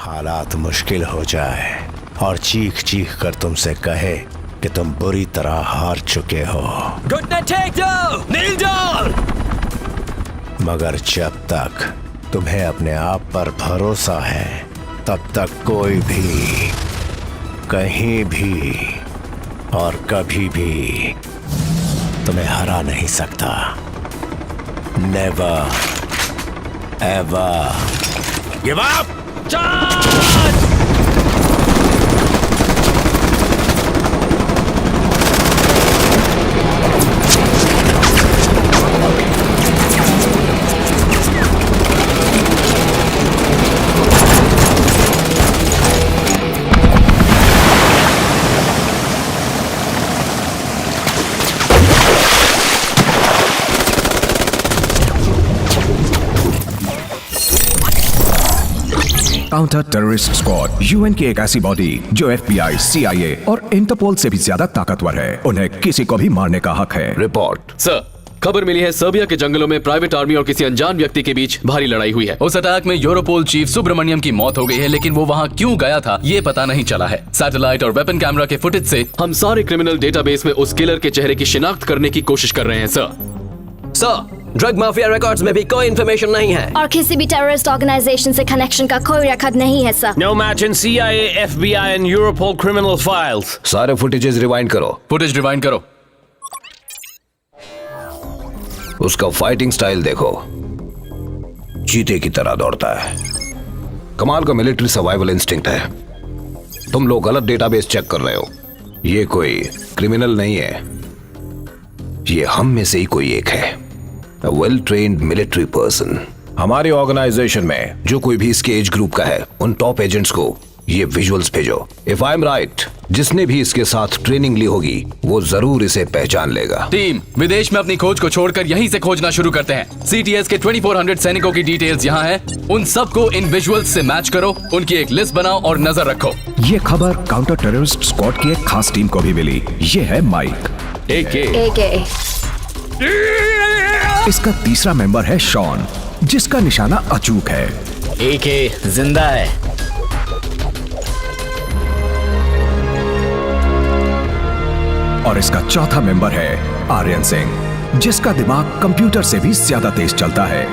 हालात मुश्किल हो जाए और चीख चीख कर तुमसे कहे कि तुम बुरी तरह हार चुके हो, घुटने टेक दो, नील डाउन। मगर जब तक तुम्हें अपने आप पर भरोसा है तब तक कोई भी कहीं भी और कभी भी तुम्हें हरा नहीं सकता। Never ever give up. Charge! Counter terrorist squad UN की एक ऐसी बॉडी जो एफबीआई, सीआईए और इंटरपोल से भी ज्यादा ताकतवर है। उन्हें किसी को भी मारने का हक है। रिपोर्ट सर, खबर मिली है सर्बिया के जंगलों में प्राइवेट आर्मी और किसी अनजान व्यक्ति के बीच भारी लड़ाई हुई है। उस अटैक में यूरोपोल चीफ सुब्रमण्यम की मौत हो गई है, लेकिन वो वहाँ क्यों गया था ये पता नहीं चला है। सैटेलाइट और वेपन कैमरा के फुटेज से हम सारे क्रिमिनल डेटाबेस में उस किलर के चेहरे की शिनाख्त करने की कोशिश कर रहे हैं। सर, ड्रग माफिया रिकॉर्ड्स में भी कोई इंफॉर्मेशन नहीं है और किसी भी टेररिस्ट ऑर्गेनाइजेशन से कनेक्शन का कोई रिकॉर्ड नहीं है sir. No match in CIA, FBI and Europol criminal files. सारे फुटेजेस रिवाइंड करो। फुटेज रिवाइंड करो। उसका फाइटिंग स्टाइल देखो, चीते की तरह दौड़ता है। कमाल का मिलिट्री सर्वाइवल इंस्टिंक्ट है। तुम लोग गलत डेटाबेस चेक कर रहे हो। ये कोई क्रिमिनल नहीं है, ये हम में से ही कोई एक है। A well-trained military person। हमारे ऑर्गेनाइजेशन में जो कोई भी इसके एज ग्रुप का है, उन टॉप एजेंट्स को ये विजुअल्स भेजो। If I'm right, जिसने भी इसके साथ ट्रेनिंग ली होगी वो जरूर इसे पहचान लेगा। टीम, विदेश में अपनी खोज को छोड़कर यहीं से खोजना शुरू करते हैं। सीटीएस के 2400 सैनिकों की डिटेल्स यहाँ है। उन सबको इन विजुअल्स से मैच करो, उनकी एक लिस्ट बनाओ और नजर रखो। ये खबर काउंटर टेररिस्ट स्क्वाड की एक खास टीम को भी मिली। ये है माइक। एके इसका तीसरा मेंबर है शॉन, जिसका निशाना अचूक है। एके जिंदा है। और इसका चौथा मेंबर है आर्यन सिंह, जिसका दिमाग कंप्यूटर से भी ज्यादा तेज चलता है।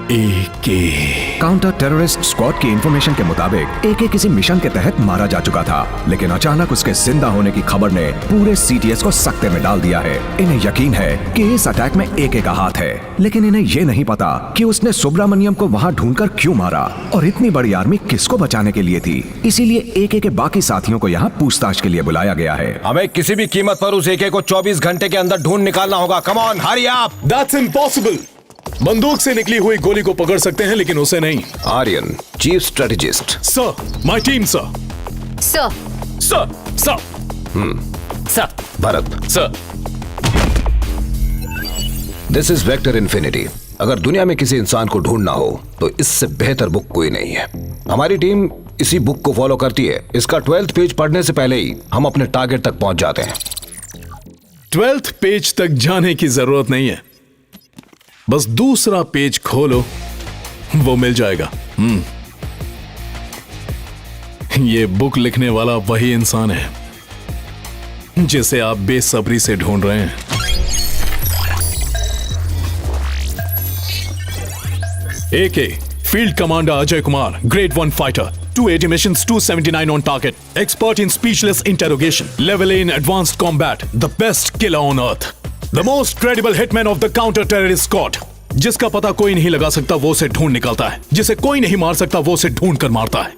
एके काउंटर टेररिस्ट स्क्वाड की इंफॉर्मेशन के मुताबिक एके किसी मिशन के तहत मारा जा चुका था, लेकिन अचानक उसके जिंदा होने की खबर ने पूरे सीटीएस को सकते में डाल दिया है। इन्हें यकीन है कि इस अटैक में एके का हाथ है, लेकिन इन्हें ये नहीं पता कि उसने सुब्रमण्यम को वहाँ ढूंढकर क्यों मारा और इतनी बड़ी आर्मी किसको बचाने के लिए थी। इसीलिए एके के बाकी साथियों को यहाँ पूछताछ के लिए बुलाया गया है। हमें किसी भी कीमत पर उस एके को 24 घंटे के अंदर ढूंढ निकालना होगा। Come on, hurry up. That's impossible। बंदूक से निकली हुई गोली को पकड़ सकते हैं, लेकिन उसे नहीं। Aryan, chief strategist. Sir, my team sir. Sir sir sir sir, Bharat. Sir, this is vector infinity. अगर दुनिया में किसी इंसान को ढूंढना हो तो इससे बेहतर बुक कोई नहीं है। हमारी टीम इसी बुक को फॉलो करती है। इसका 12th पेज पढ़ने से पहले ही हम अपने टारगेट तक पहुंच जाते हैं। 12th पेज तक जाने की जरूरत नहीं है, बस दूसरा पेज खोलो, वो मिल जाएगा। ये बुक लिखने वाला वही इंसान है जिसे आप बेसब्री से ढूंढ रहे हैं। AK field commander Ajay Kumar, grade 1 fighter, 280 missions, 279 on target, expert in speechless interrogation, level A in advanced combat, the best killer on earth, the most credible hitman of the counter terrorist squad, जिसका पता कोई नहीं लगा सकता वो उसे ढूंढ निकालता है, जिसे कोई नहीं मार सकता वो उसे ढूंढ कर मारता है।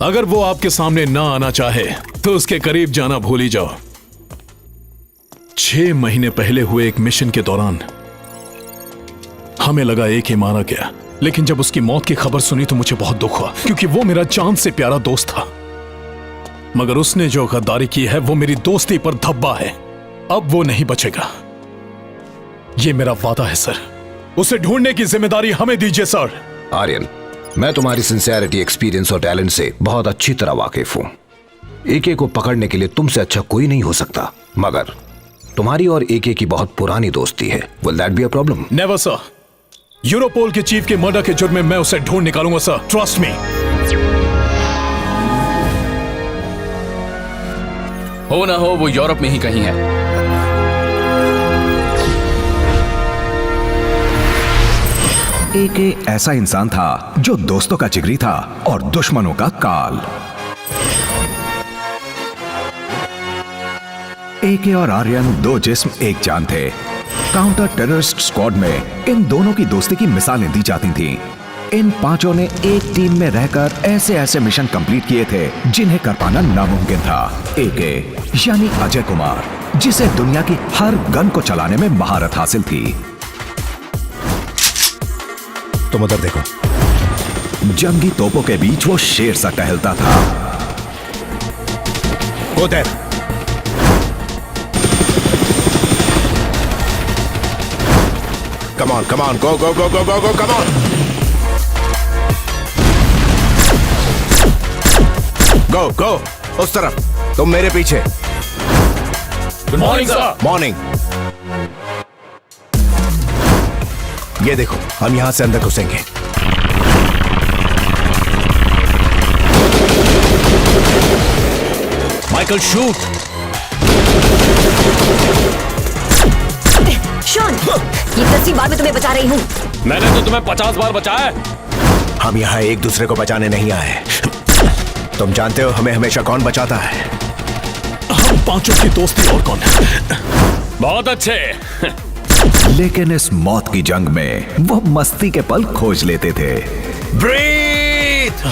अगर वो आपके सामने ना आना चाहे तो उसके करीब जाना भूल ही जाओ। 6 महीने पहले हुए एक मिशन के दौरान हमें लगा एक ही मारा गया, लेकिन जब उसकी मौत की खबर सुनी तो मुझे बहुत दुख हुआ, क्योंकि वो मेरा जान से प्यारा दोस्त था। मगर उसने जो गद्दारी की है वो मेरी दोस्ती पर धब्बा है। अब वो नहीं बचेगा, ये मेरा वादा है सर। उसे ढूंढने की जिम्मेदारी हमें दीजिए सर। आर्यन, मैं तुम्हारी सिंसियरिटी, एक्सपीरियंस और टैलेंट से बहुत अच्छी तरह वाकिफ हूं। एके को पकड़ने के लिए तुमसे अच्छा कोई नहीं हो सकता, मगर तुम्हारी और एके की बहुत पुरानी दोस्ती है। Will that be a problem? Never sir. Europol के चीफ के मर्डर के जुर्म में मैं उसे ढूंढ निकालूंगा सर, ट्रस्ट मी। हो ना हो वो यूरोप में ही कहीं है। एके ऐसा इंसान था जो दोस्तों का जिगरी था और दुश्मनों का काल। एके और आर्यन दो जिस्म एक जान थे। काउंटर टेररिस्ट स्क्वाड में इन दोनों की दोस्ती की मिसालें दी जाती थीं। इन पांचों ने एक टीम में रहकर ऐसे ऐसे मिशन कंप्लीट किए थे जिन्हें कर पाना नामुमकिन था। एके यानी अजय कुमार, जिसे दुनिया की हर गन को चलाने में महारत हासिल थी। तुम उधर देखो। जंगी तोपों के बीच वो शेर सा टहलता था। उधर come on go go go go go go come on go गो उस तरफ। तुम मेरे पीछे। Good morning sir. मॉर्निंग। ये देखो, हम यहां से अंदर घुसेंगे। Michael shoot. शॉन, ये 10वीं बार मैं तुम्हें बचा रही हूँ। मैंने तो तुम्हें 50 बार बचाया है। हम यहाँ एक दूसरे को बचाने नहीं आए। तुम जानते हो हमें हमेशा कौन बचाता है? हम पांचों की दोस्ती और कौन है? बहुत अच्छे। लेकिन इस मौत की जंग में वो मस्ती के पल खोज लेते थे। ब्रीथ।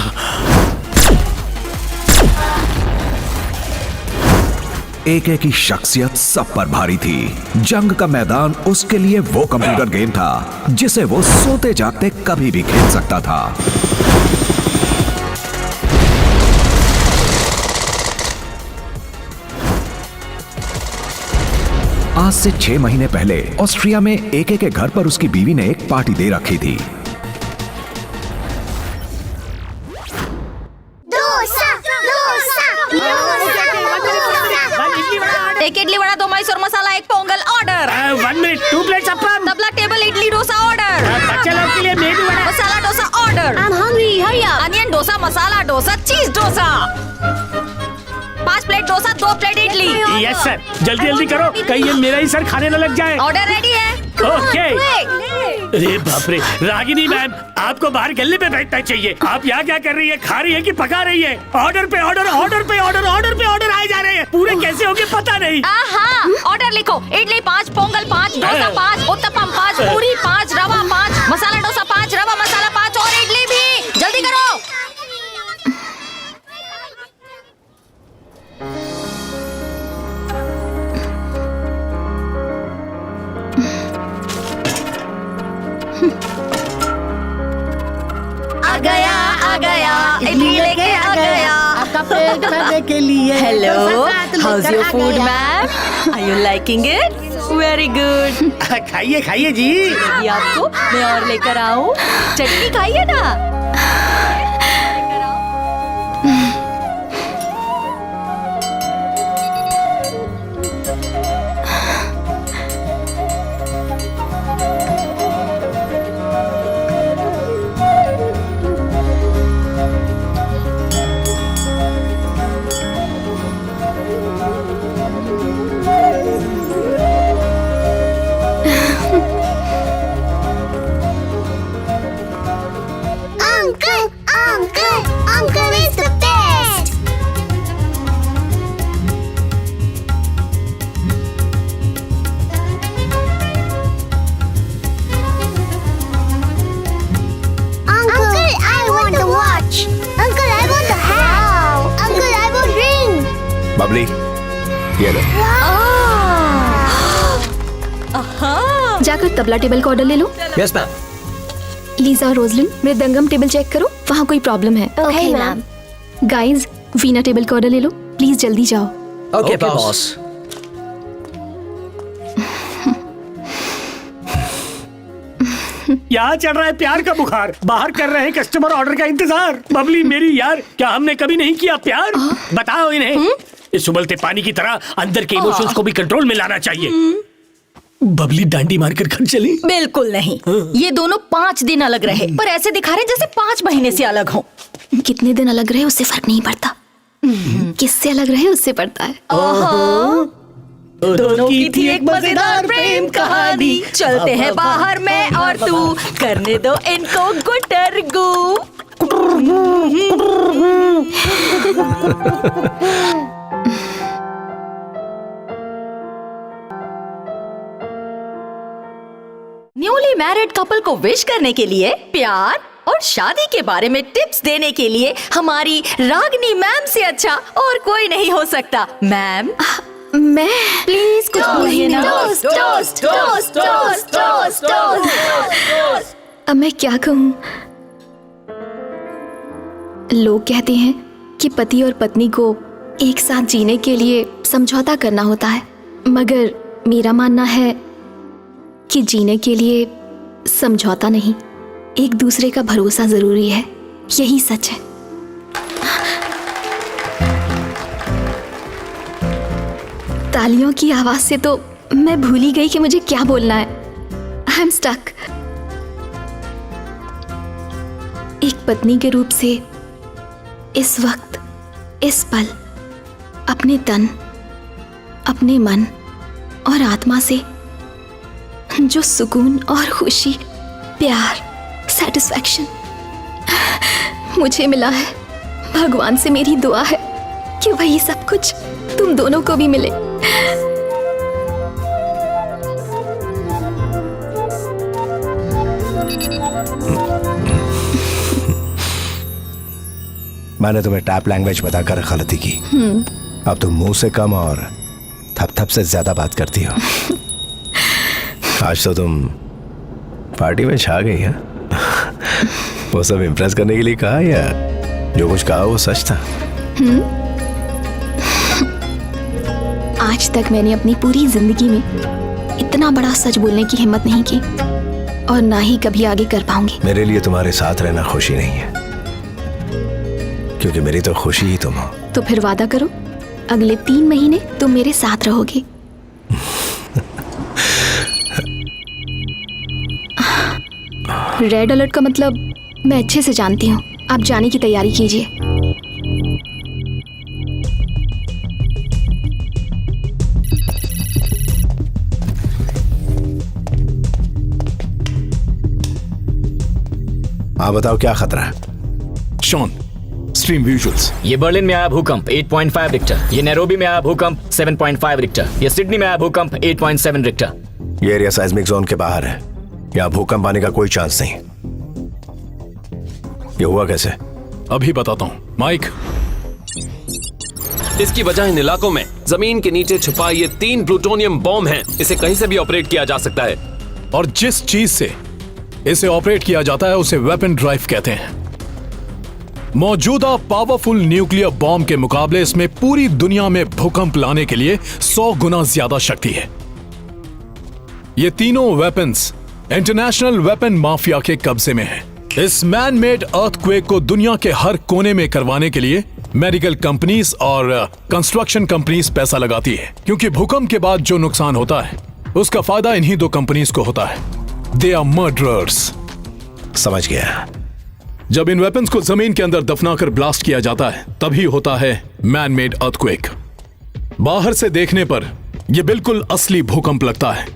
एके की शख्सियत सब पर भारी थी। जंग का मैदान उसके लिए वो कंप्यूटर गेम था जिसे वो सोते जागते कभी भी खेल सकता था। आज से 6 महीने पहले ऑस्ट्रिया में एके के घर पर उसकी बीवी ने एक पार्टी दे रखी थी। एक idli vada, 2 Mysore masala, 1 pongal order. 1 minute, 2 plates appam. Tabla table idli dosa order. बच्चे लोग के लिए medu vada. Masala dosa order. I'm hungry, hurry up. Onion dosa, masala dosa, cheese dosa. 5 plate dosa, 2 plate idli. Yes sir, जल्दी जल्दी करो, कहीं ये मेरा ही सर खाने न लग जाए। ऑर्डर रेडी है। ओके। अरे बाप रे, रागिनी मैम, आपको बाहर गले पे बैठना चाहिए। आप यहाँ क्या कर रही है? खा रही है कि पका रही है? ऑर्डर पे ऑर्डर, ऑर्डर पे ऑर्डर, ऑर्डर पे ऑर्डर आए जा रहे हैं। पूरे कैसे होंगे पता नहीं। हाँ, ऑर्डर लिखो। इडली 5, पोंगल 5, डोसा 5, उत्तपम 5, पूरी 5, रवा 5, मसाला डोसा 5, रवा मसाला 5 और इडली भी। जल्दी करो। आ गया, इडली लेके आ गया। आपका पेट भरने के लिए। Hello, how's your food ma'am? Are you liking it? Very good. खाइए खाइए जी। ये आपको मैं और लेकर आऊं? चटनी खाइए ना। Uncle is the best. Uncle, I want the watch. Uncle, I want the hat. Uncle, I want ring. Babli, ये लो। जाकर तबला टेबल का ऑर्डर ले लो। Yes ma'am. लीजा और रोजलिन, मृदंगम टेबल चेक करो, वहाँ कोई प्रॉब्लम है। Okay, ma'am. Guys, Veena table का ऑर्डर ले लो, प्लीज जल्दी जाओ। Okay boss. यहाँ चढ़ रहा है प्यार का बुखार, बाहर कर रहे हैं कस्टमर ऑर्डर का इंतजार। बबली मेरी यार, क्या हमने कभी नहीं किया प्यार? बताओ इन्हें। इस उबलते पानी की तरह अंदर के इमोशंस को भी कंट्रोल में लाना चाहिए। बबली डांडी मारकर घर चली? बिल्कुल नहीं। ये दोनों 5 दिन अलग रहे, पर ऐसे दिखा रहे जैसे 5 महीने से अलग हो। कितने दिन अलग रहे उससे फर्क नहीं पड़ता। किससे अलग रहे उससे पड़ता है। दोनों की थी एक मजेदार प्रेम कहानी, चलते हैं बाहर मैं और तू, करने दो इनको गुटरगू। न्यूली मैरिड कपल को विश करने के लिए, प्यार और शादी के बारे में टिप्स देने के लिए हमारी रागनी मैम से अच्छा और कोई नहीं हो सकता। मैम मैं प्लीज कुछ बोलिए ना। Toast toast toast toast toast toast. अब मैं क्या कहूँ? लोग कहते हैं कि पति और पत्नी को एक साथ जीने के लिए समझौता करना होता है, मगर मेरा मानना है कि जीने के लिए समझौता नहीं, एक दूसरे का भरोसा जरूरी है। यही सच है। तालियों की आवाज से तो मैं भूल ही गई कि मुझे क्या बोलना है। I am stuck. एक पत्नी के रूप से इस वक्त, इस पल अपने तन, अपने मन और आत्मा से जो सुकून और खुशी, प्यार, सेटिस्फैक्शन मुझे मिला है, भगवान से मेरी दुआ है कि वही सब कुछ तुम दोनों को भी मिले। मैंने तुम्हें टैप लैंग्वेज बताकर गलती की। अब तुम मुंह से कम और थप थप से ज्यादा बात करती हो। आज तो तुम पार्टी में छा गई है। वो सब इम्प्रेस करने के लिए कहा या जो कुछ कहा वो सच था? आज तक मैंने अपनी पूरी जिंदगी में इतना बड़ा सच बोलने की हिम्मत नहीं की और ना ही कभी आगे कर पाऊंगी। मेरे लिए तुम्हारे साथ रहना खुशी नहीं है, क्योंकि मेरी तो खुशी ही तुम हो। तो फिर वादा करो, अगले 3 महीने तुम मेरे साथ रहोगे। रेड अलर्ट का मतलब मैं अच्छे से जानती हूँ। आप जाने की तैयारी कीजिए। हाँ बताओ, क्या खतरा है? Shaun, stream visuals. ये बर्लिन में आया भूकंप 8.5 रिक्टर, ये नैरोबी में आया भूकंप 7.5 रिक्टर, ये सिडनी में आया भूकंप 8.7 रिक्टर। ये एरिया साइज्मिक जोन के बाहर है, यहाँ भूकंप आने का कोई चांस नहीं। ये हुआ कैसे? अभी बताता हूँ माइक। इसकी वजह इन इलाकों में जमीन के नीचे छुपा ये 3 प्लूटोनियम बॉम्ब हैं। इसे कहीं से भी ऑपरेट किया जा सकता है, और जिस चीज से इसे ऑपरेट किया जाता है उसे वेपन ड्राइव कहते हैं। मौजूदा पावरफुल न्यूक्लियर बॉम्ब के मुकाबले इसमें पूरी दुनिया में भूकंप लाने के लिए 100 गुना ज्यादा शक्ति है। ये तीनों वेपन्स इंटरनेशनल वेपन माफिया के कब्जे में हैं। इस मैन मेड अर्थक्वेक को दुनिया के हर कोने में करवाने के लिए मेडिकल कंपनीज और कंस्ट्रक्शन कंपनीज पैसा लगाती है, क्योंकि भूकंप के बाद जो नुकसान होता है उसका फायदा इन्हीं 2 कंपनीज को होता है। They are murderers. समझ गया। जब इन वेपन्स को जमीन के अंदर दफनाकर ब्लास्ट किया जाता है तभी होता है मैन मेड अर्थक्वेक। बाहर से देखने पर यह बिल्कुल असली भूकंप लगता है।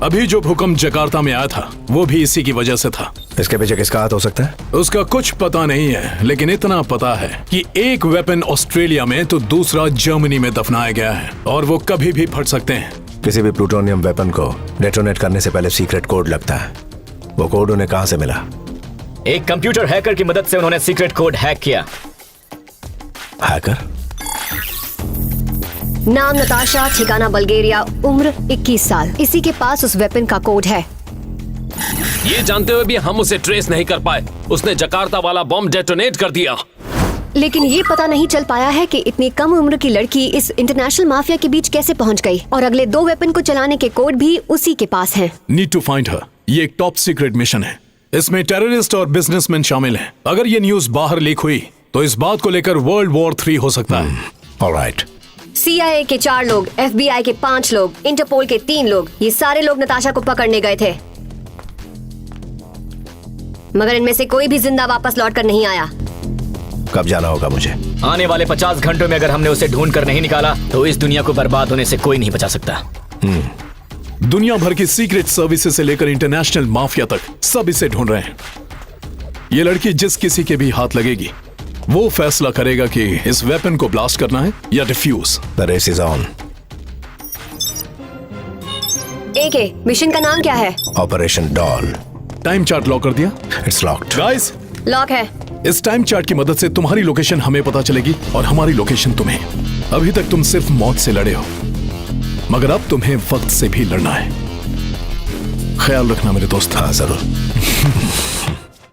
अभी जो भूकंप जकार्ता में आया था वो भी इसी की वजह से था। इसके पीछे किसका हाथ हो सकता है? उसका कुछ पता नहीं है, लेकिन इतना पता है कि एक वेपन ऑस्ट्रेलिया में तो दूसरा जर्मनी में दफनाया गया है और वो कभी भी फट सकते हैं। किसी भी प्लूटोनियम वेपन को डेटोनेट करने से पहले सीक्रेट कोड लगता है। वो कोड उन्हें कहां से मिला? एक कंप्यूटर हैकर की मदद से उन्होंने सीक्रेट कोड हैक किया। हैकर? नाम नताशा, ठिकाना बल्गेरिया, उम्र 21 साल। इसी के पास उस वेपन का कोड है। ये जानते हुए भी हम उसे ट्रेस नहीं कर पाए। उसने जकार्ता वाला बॉम्ब डेटोनेट कर दिया। लेकिन ये पता नहीं चल पाया है कि इतनी कम उम्र की लड़की इस इंटरनेशनल माफिया के बीच कैसे पहुंच गई, और अगले 2 वेपन को चलाने के कोड भी उसी के पास हैं। Need to find her. ये एक टॉप सीक्रेट मिशन है। इसमें टेररिस्ट और बिजनेसमैन शामिल हैं। अगर ये न्यूज बाहर लीक हुई तो इस बात को लेकर वर्ल्ड वॉर 3 हो सकता है। ऑलराइट। CIA के 4 लोग, FBI के 5 लोग, इंटरपोल के 3 लोग, ये सारे लोग नताशा को पकड़ने गए थे, मगर इनमें से कोई भी जिंदा वापस लौट कर नहीं आया। कब जाना होगा मुझे? आने वाले 50 घंटों में अगर हमने उसे ढूंढ कर नहीं निकाला तो इस दुनिया को बर्बाद होने से कोई नहीं बचा सकता। दुनिया भर की सीक्रेट सर्विसेज से लेकर इंटरनेशनल माफिया तक सब इसे ढूंढ रहे हैं। ये लड़की जिस किसी के भी हाथ लगेगी वो फैसला करेगा कि इस वेपन को ब्लास्ट करना है या defuse. The race is on. AK, mission का नाम क्या है? Operation doll. Time chart lock कर दिया? It's locked. गाइस, लॉक है। इस टाइम चार्ट की मदद से तुम्हारी लोकेशन हमें पता चलेगी और हमारी लोकेशन तुम्हें। अभी तक तुम सिर्फ मौत से लड़े हो, मगर अब तुम्हें वक्त से भी लड़ना है। ख्याल रखना मेरे दोस्त। हाँ जरूर।